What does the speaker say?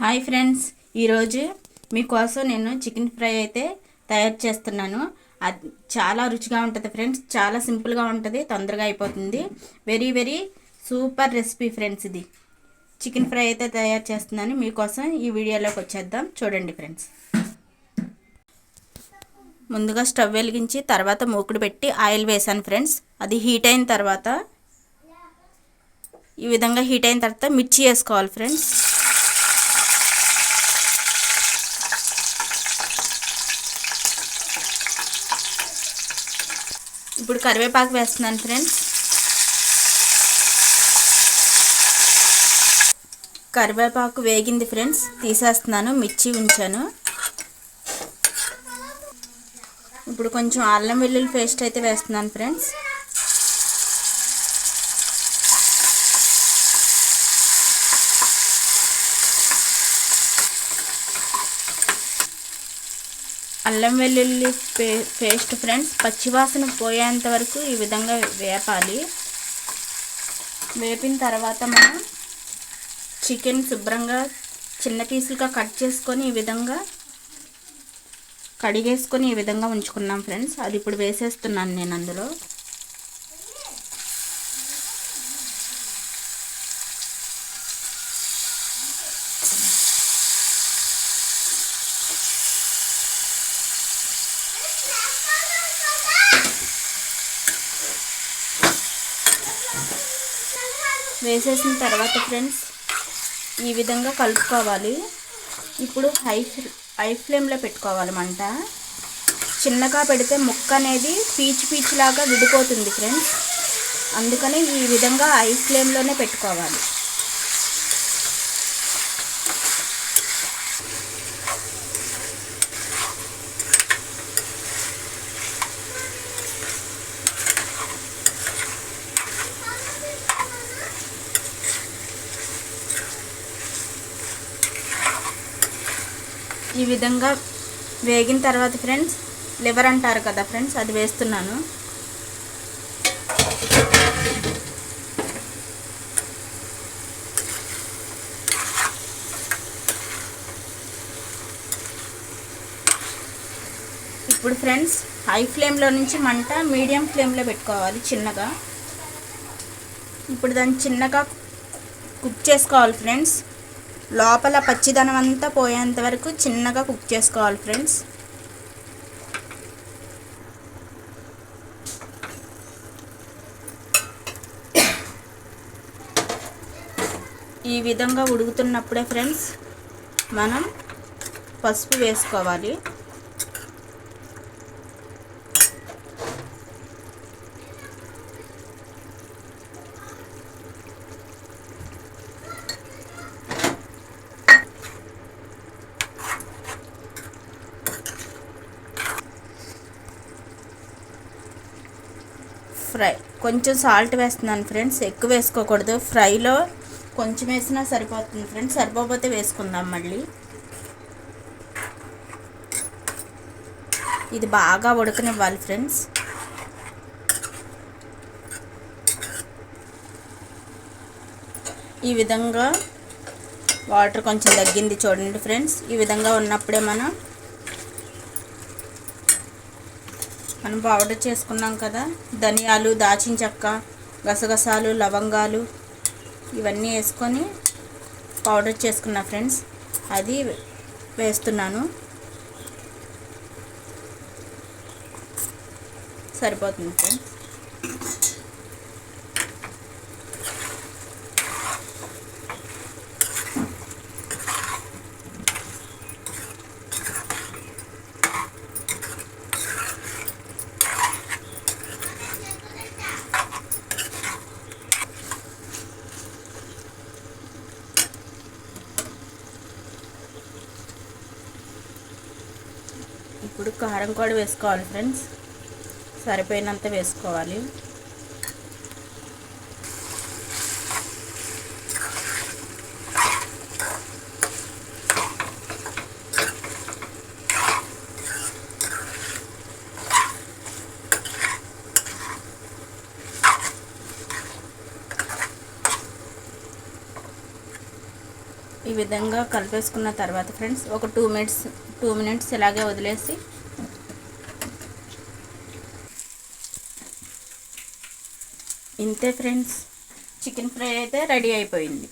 Hi friends, ఈరోజు మీకోసం నేను చికెన్ ఫ్రై అయితే తయారు చేస్తున్నాను. అది చాలా రుచిగా ఉంటుంది ఫ్రెండ్స్. చాలా సింపుల్గా ఉంటుంది, తొందరగా అయిపోతుంది. Very very super recipe friends. ఇది చికెన్ ఫ్రై అయితే తయారు చేస్తున్నాను మీకోసం. ఈ వీడియోలోకి వచ్చేద్దాం, చూడండి ఫ్రెండ్స్. ముందుగా స్టవ్ వెలిగించి తర్వాత మూకుడు పెట్టి ఆయిల్ వేసాను ఫ్రెండ్స్. అది హీట్ అయిన తర్వాత ఈ విధంగా హీట్ అయిన తర్వాత మిర్చి వేసుకోవాలి ఫ్రెండ్స్. ఇప్పుడు కరివేపాకు వేస్తున్నాను ఫ్రెండ్స్. కరివేపాకు వేగింది ఫ్రెండ్స్, తీసేస్తున్నాను. మిర్చి ఉంచాను. ఇప్పుడు కొంచెం అల్లం వెల్లుల్లి పేస్ట్ అయితే వేస్తున్నాను ఫ్రెండ్స్. అల్లం వెల్లుల్లి పేస్ట్ ఫ్రెండ్స్ పచ్చివాసన పోయేంత వరకు ఈ విధంగా వేపాలి. వేపిన తర్వాత మనం చికెన్ శుభ్రంగా చిన్న పీసులుగా కట్ చేసుకొని ఈ విధంగా కడిగేసుకొని ఈ విధంగా ఉంచుకున్నాం ఫ్రెండ్స్. అది ఇప్పుడు వేసేస్తున్నాను నేను అందులో. వేసేసిన తర్వాత ఫ్రెండ్స్ ఈ విధంగా కలుపుకోవాలి. ఇప్పుడు హై ఫ్లేమ్లో పెట్టుకోవాలి మంట. చిన్నగా పెడితే ముక్క అనేది పీచు లాగా విడిపోతుంది ఫ్రెండ్స్. అందుకని ఈ విధంగా హై ఫ్లేమ్లోనే పెట్టుకోవాలి. ఈ విధంగా వేగిన తర్వాత ఫ్రెండ్స్ లివర్ అంటారు కదా ఫ్రెండ్స్, అది వేస్తున్నాను. ఇప్పుడు ఫ్రెండ్స్ హై ఫ్లేమ్లో నుంచి మంట మీడియం ఫ్లేమ్లో పెట్టుకోవాలి చిన్నగా. ఇప్పుడు దాన్ని చిన్నగా కుక్ చేసుకోవాలి ఫ్రెండ్స్. లోపల పచ్చిదనం అంతా పోయేంత వరకు చిన్నగా కుక్ చేసుకోవాలి ఫ్రెండ్స్. ఈ విధంగా ఉడుకుతున్నప్పుడే ఫ్రెండ్స్ మనం పసుపు వేసుకోవాలి. ఫ్రై కొంచెం సాల్ట్ వేస్తున్నాను ఫ్రెండ్స్, ఎక్కువ వేసుకోకూడదు. ఫ్రైలో కొంచెం వేసినా సరిపోతుంది ఫ్రెండ్స్, సరిపోతే వేసుకుందాం మళ్ళీ. ఇది బాగా ఉడకనివ్వాలి ఫ్రెండ్స్. ఈ విధంగా వాటర్ కొంచెం తగ్గింది చూడండి ఫ్రెండ్స్. ఈ విధంగా ఉన్నప్పుడే మనం పౌడర్ చేసుకున్నాం కదా, ధనియాలు, దాచిన చెక్క, గసగసాలు, లవంగాలు ఇవన్నీ వేసుకొని పౌడర్ చేసుకున్నా ఫ్రెండ్స్. అది వేస్తున్నాను. సరిపోతుంది ఫ్రెండ్స్. ఇప్పుడు కారం కూడా వేసుకోవాలి ఫ్రెండ్స్, సరిపోయినంత వేసుకోవాలి. ఈ విధంగా కలిపేసుకున్న తర్వాత ఫ్రెండ్స్ ఒక 2 మినిట్స్ ఇలాగే వదిలేసి ఇంతే ఫ్రెండ్స్, చికెన్ ఫ్రై అయితే రెడీ అయిపోయింది.